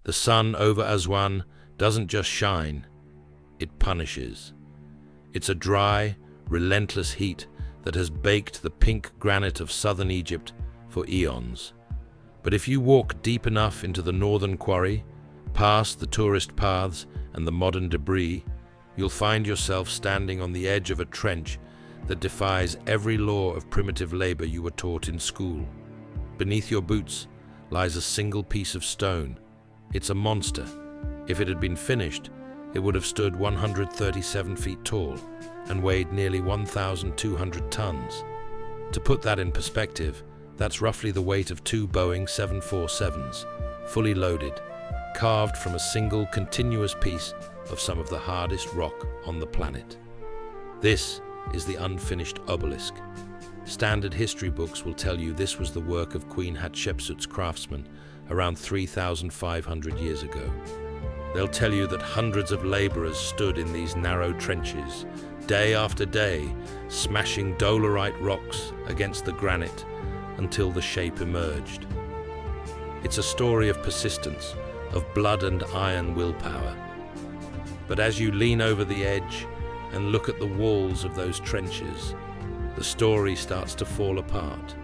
The sun over Aswan doesn't just shine, it punishes. It's a dry, relentless heat that has baked the pink granite of southern Egypt for eons. But if you walk deep enough into the northern quarry, past the tourist paths and the modern debris, you'll find yourself standing on the edge of a trench that defies every law of primitive labor you were taught in school. Beneath your boots lies a single piece of stone. It's a monster. If it had been finished, it would have stood 137 feet tall and weighed nearly 1,200 tons. To put that in perspective, that's roughly the weight of 2 Boeing 747s, fully loaded, carved from a single continuous piece of some of the hardest rock on the planet. This is the Unfinished Obelisk. Standard history books will tell you this was the work of Queen Hatshepsut's craftsmen around 3,500 years ago. They'll tell you that hundreds of laborers stood in these narrow trenches, day after day, smashing dolerite rocks against the granite until the shape emerged. It's a story of persistence, of blood and iron willpower. But as you lean over the edge and look at the walls of those trenches, the story starts to fall apart.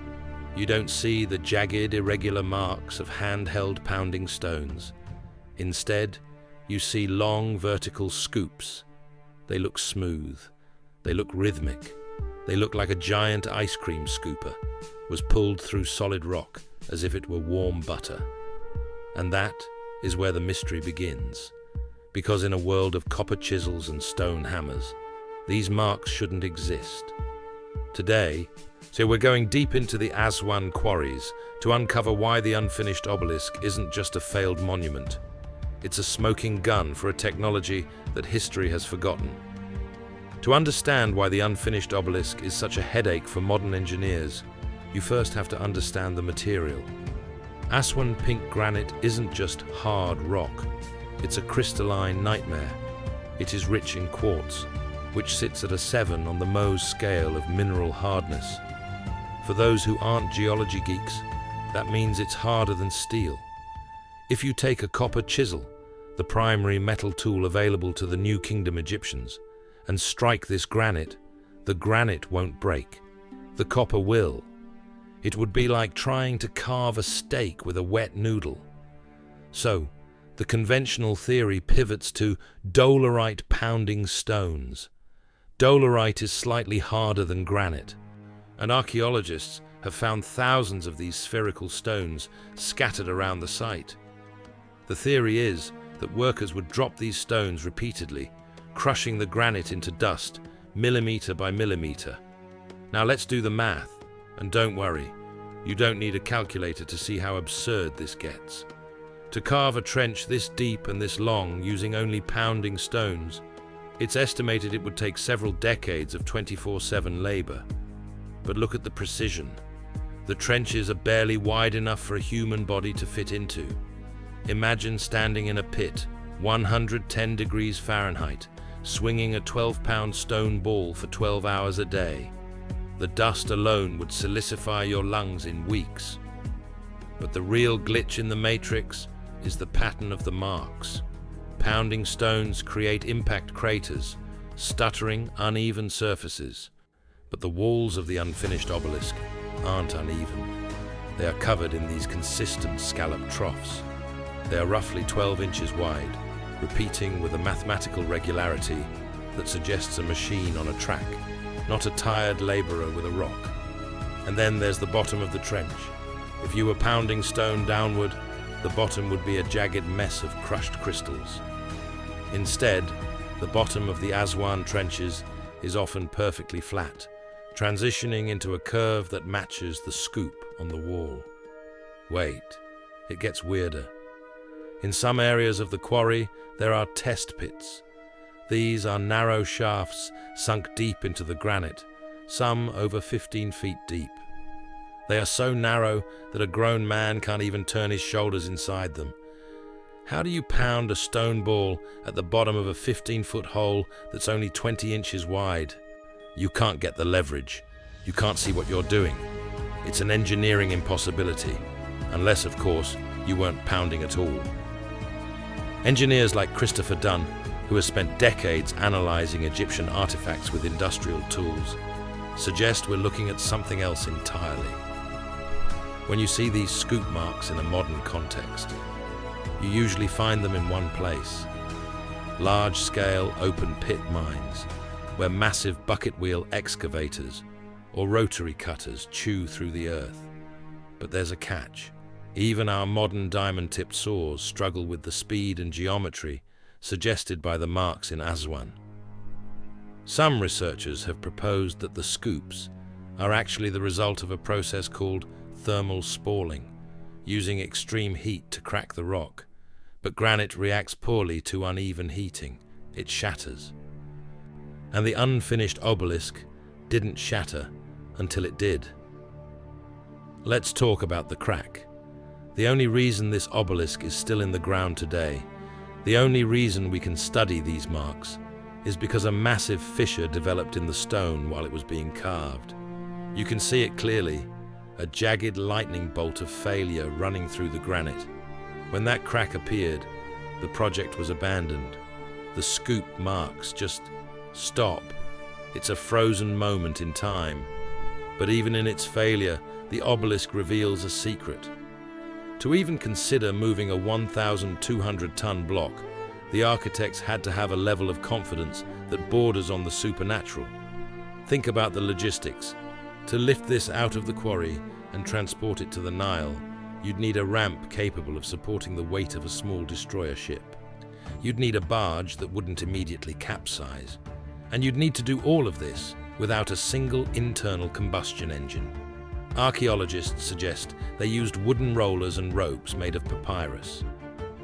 You don't see the jagged, irregular marks of hand-held pounding stones. Instead, you see long vertical scoops. They look smooth. They look rhythmic. They look like a giant ice cream scooper was pulled through solid rock as if it were warm butter. And that is where the mystery begins. Because in a world of copper chisels and stone hammers, these marks shouldn't exist. Today, so we're going deep into the Aswan quarries to uncover why the Unfinished Obelisk isn't just a failed monument. It's a smoking gun for a technology that history has forgotten. To understand why the Unfinished Obelisk is such a headache for modern engineers, you first have to understand the material. Aswan pink granite isn't just hard rock. It's a crystalline nightmare. It is rich in quartz, which sits at a 7 on the Mohs scale of mineral hardness. For those who aren't geology geeks, that means it's harder than steel. If you take a copper chisel, the primary metal tool available to the New Kingdom Egyptians, and strike this granite, the granite won't break. The copper will. It would be like trying to carve a steak with a wet noodle. So, the conventional theory pivots to dolerite pounding stones. Dolerite is slightly harder than granite, and archaeologists have found thousands of these spherical stones scattered around the site. The theory is that workers would drop these stones repeatedly, crushing the granite into dust, millimeter by millimeter. Now let's do the math, and don't worry, you don't need a calculator to see how absurd this gets. To carve a trench this deep and this long using only pounding stones, it's estimated it would take several decades of 24/7 labor. But look at the precision. The trenches are barely wide enough for a human body to fit into. Imagine standing in a pit, 110 degrees Fahrenheit, swinging a 12-pound stone ball for 12 hours a day. The dust alone would solidify your lungs in weeks. But the real glitch in the matrix is the pattern of the marks. Pounding stones create impact craters, stuttering, uneven surfaces. But the walls of the Unfinished Obelisk aren't uneven. They are covered in these consistent scalloped troughs. They are roughly 12 inches wide, repeating with a mathematical regularity that suggests a machine on a track, not a tired laborer with a rock. And then there's the bottom of the trench. If you were pounding stone downward, the bottom would be a jagged mess of crushed crystals. Instead, the bottom of the Aswan trenches is often perfectly flat, transitioning into a curve that matches the scoop on the wall. Wait, it gets weirder. In some areas of the quarry, there are test pits. These are narrow shafts sunk deep into the granite, some over 15 feet deep. They are so narrow that a grown man can't even turn his shoulders inside them. How do you pound a stone ball at the bottom of a 15-foot hole that's only 20 inches wide? You can't get the leverage. You can't see what you're doing. It's an engineering impossibility, unless, of course, you weren't pounding at all. Engineers like Christopher Dunn, who has spent decades analyzing Egyptian artifacts with industrial tools, suggest we're looking at something else entirely. When you see these scoop marks in a modern context, you usually find them in one place: large-scale open pit mines, where massive bucket wheel excavators or rotary cutters chew through the earth. But there's a catch. Even our modern diamond-tipped saws struggle with the speed and geometry suggested by the marks in Aswan. Some researchers have proposed that the scoops are actually the result of a process called thermal spalling, using extreme heat to crack the rock. But granite reacts poorly to uneven heating. It shatters. And the unfinished obelisk didn't shatter until it did. Let's talk about the crack. The only reason this obelisk is still in the ground today, the only reason we can study these marks, is because a massive fissure developed in the stone while it was being carved. You can see it clearly, a jagged lightning bolt of failure running through the granite. When that crack appeared, the project was abandoned. The scoop marks just stop. It's a frozen moment in time. But even in its failure, the obelisk reveals a secret. To even consider moving a 1,200-ton block, the architects had to have a level of confidence that borders on the supernatural. Think about the logistics. To lift this out of the quarry and transport it to the Nile, you'd need a ramp capable of supporting the weight of a small destroyer ship. You'd need a barge that wouldn't immediately capsize. And you'd need to do all of this without a single internal combustion engine. Archaeologists suggest they used wooden rollers and ropes made of papyrus.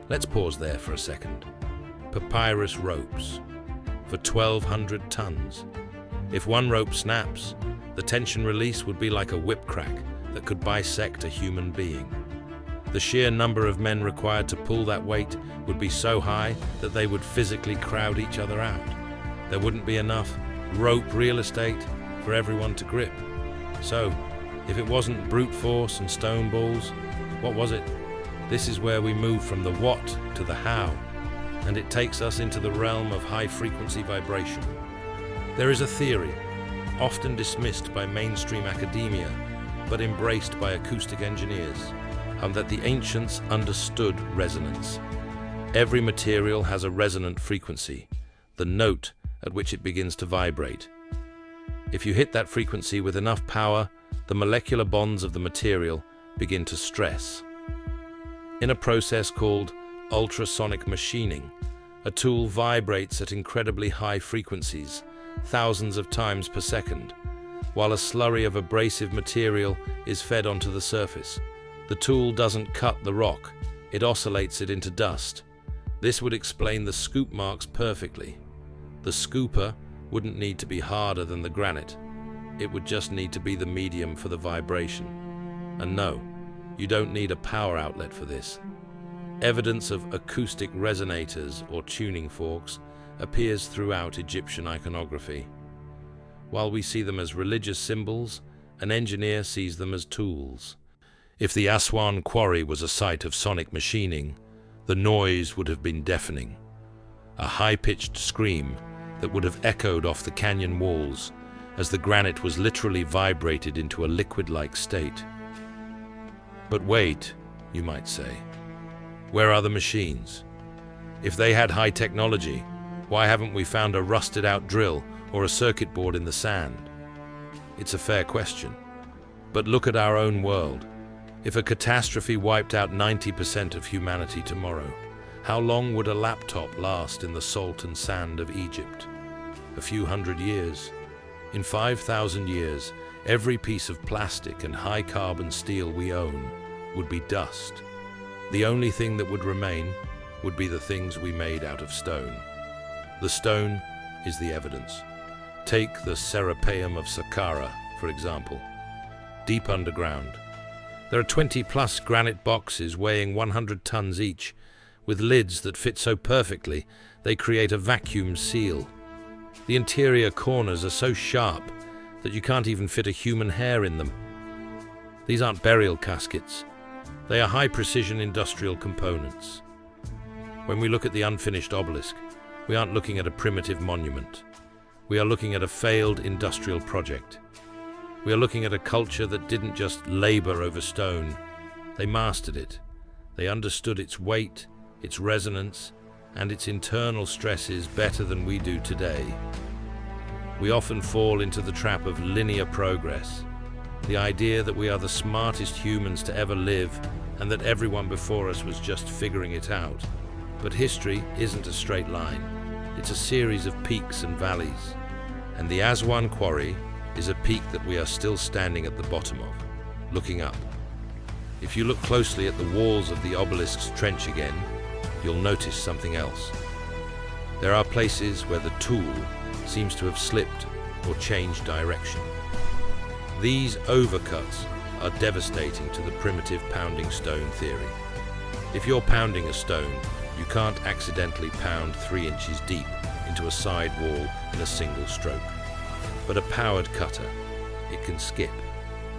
Let's pause there for a second. Papyrus ropes for 1,200 tons. If one rope snaps, the tension release would be like a whip crack that could bisect a human being. The sheer number of men required to pull that weight would be so high that they would physically crowd each other out. There wouldn't be enough rope real estate for everyone to grip. So, if it wasn't brute force and stone balls, what was it? This is where we move from the what to the how, and it takes us into the realm of high-frequency vibration. There is a theory, often dismissed by mainstream academia, but embraced by acoustic engineers, that the ancients understood resonance. Every material has a resonant frequency, the note at which it begins to vibrate. If you hit that frequency with enough power, the molecular bonds of the material begin to stress. In a process called ultrasonic machining, a tool vibrates at incredibly high frequencies, thousands of times per second, while a slurry of abrasive material is fed onto the surface. The tool doesn't cut the rock, it oscillates it into dust. This would explain the scoop marks perfectly. The scooper wouldn't need to be harder than the granite. It would just need to be the medium for the vibration. And no, you don't need a power outlet for this. Evidence of acoustic resonators or tuning forks appears throughout Egyptian iconography. While we see them as religious symbols, an engineer sees them as tools. If the Aswan quarry was a site of sonic machining, the noise would have been deafening. A high-pitched scream that would have echoed off the canyon walls as the granite was literally vibrated into a liquid-like state. But wait, you might say, where are the machines? If they had high technology, why haven't we found a rusted-out drill or a circuit board in the sand? It's a fair question. But look at our own world. If a catastrophe wiped out 90% of humanity tomorrow, how long would a laptop last in the salt and sand of Egypt? A few hundred years. In 5,000 years, every piece of plastic and high-carbon steel we own would be dust. The only thing that would remain would be the things we made out of stone. The stone is the evidence. Take the Serapeum of Saqqara, for example. Deep underground, there are 20-plus granite boxes weighing 100 tons each, with lids that fit so perfectly they create a vacuum seal. The interior corners are so sharp that you can't even fit a human hair in them. These aren't burial caskets. They are high-precision industrial components. When we look at the Unfinished Obelisk, we aren't looking at a primitive monument. We are looking at a failed industrial project. We are looking at a culture that didn't just labor over stone. They mastered it. They understood its weight, its resonance, and its internal stresses better than we do today. We often fall into the trap of linear progress, the idea that we are the smartest humans to ever live and that everyone before us was just figuring it out. But history isn't a straight line. It's a series of peaks and valleys. And the Aswan quarry is a peak that we are still standing at the bottom of, looking up. If you look closely at the walls of the obelisk's trench again, you'll notice something else. There are places where the tool seems to have slipped or changed direction. These overcuts are devastating to the primitive pounding stone theory. If you're pounding a stone, you can't accidentally pound 3 inches deep into a side wall in a single stroke. But a powered cutter, it can skip,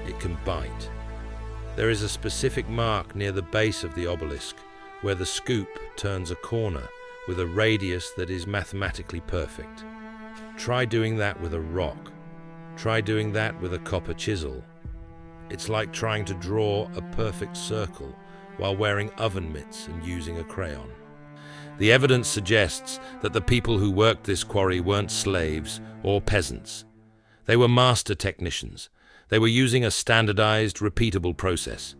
it can bite. There is a specific mark near the base of the obelisk where the scoop turns a corner with a radius that is mathematically perfect. Try doing that with a rock. Try doing that with a copper chisel. It's like trying to draw a perfect circle while wearing oven mitts and using a crayon. The evidence suggests that the people who worked this quarry weren't slaves or peasants. They were master technicians. They were using a standardized, repeatable process.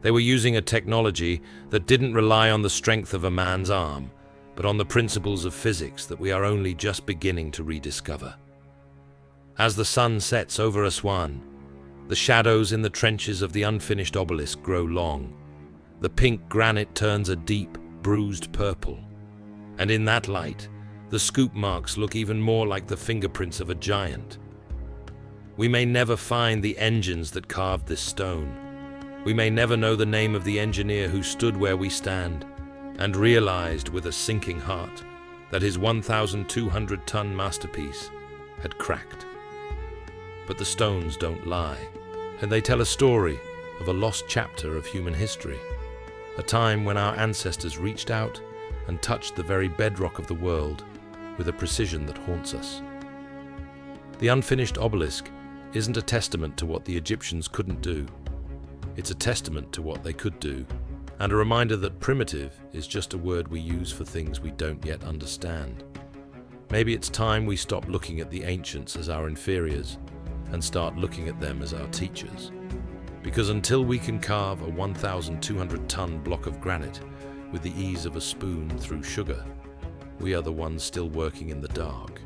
They were using a technology that didn't rely on the strength of a man's arm, but on the principles of physics that we are only just beginning to rediscover. As the sun sets over Aswan, the shadows in the trenches of the Unfinished Obelisk grow long. The pink granite turns a deep, bruised purple. And in that light, the scoop marks look even more like the fingerprints of a giant. We may never find the engines that carved this stone. We may never know the name of the engineer who stood where we stand and realized with a sinking heart that his 1,200-ton masterpiece had cracked. But the stones don't lie, and they tell a story of a lost chapter of human history, a time when our ancestors reached out and touched the very bedrock of the world with a precision that haunts us. The Unfinished Obelisk isn't a testament to what the Egyptians couldn't do. It's a testament to what they could do, and a reminder that primitive is just a word we use for things we don't yet understand. Maybe it's time we stop looking at the ancients as our inferiors and start looking at them as our teachers. Because until we can carve a 1,200-ton block of granite with the ease of a spoon through sugar, we are the ones still working in the dark.